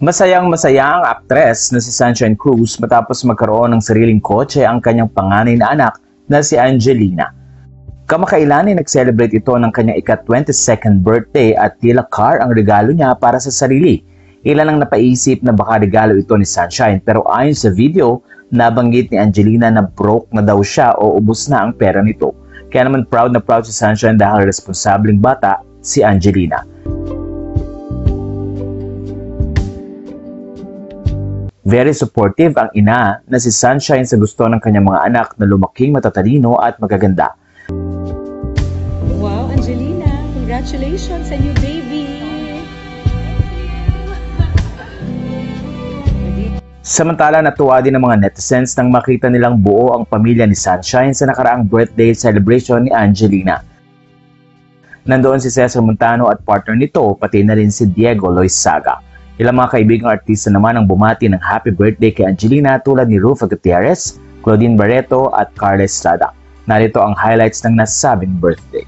Masayang-masaya ang aktres na si Sunshine Cruz matapos magkaroon ng sariling kotse ang kanyang panganay na anak na si Angelina. Kamakailan ay nag-celebrate ito ng kanyang ika-22nd birthday at tila car ang regalo niya para sa sarili. Ilan ang napaisip na baka regalo ito ni Sunshine pero ayon sa video, nabanggit ni Angelina na broke na daw siya o ubos na ang pera nito. Kaya naman proud na proud si Sunshine dahil responsableng bata si Angelina. Very supportive ang ina na si Sunshine sa gusto ng kanyang mga anak na lumaking matatalino at magaganda. Wow, Angelina! Congratulations sa new baby! Samantala, natuwa din ang mga netizens nang makita nilang buo ang pamilya ni Sunshine sa nakaraang birthday celebration ni Angelina. Nandoon si Cesar Montano at partner nito, pati na rin si Diego Loizaga. Ilang mga kaibigang artista naman ang bumati ng happy birthday kay Angelina tulad ni Rufa Gutierrez, Claudine Barreto at Carla Estrada. Narito ang highlights ng nasabing birthday.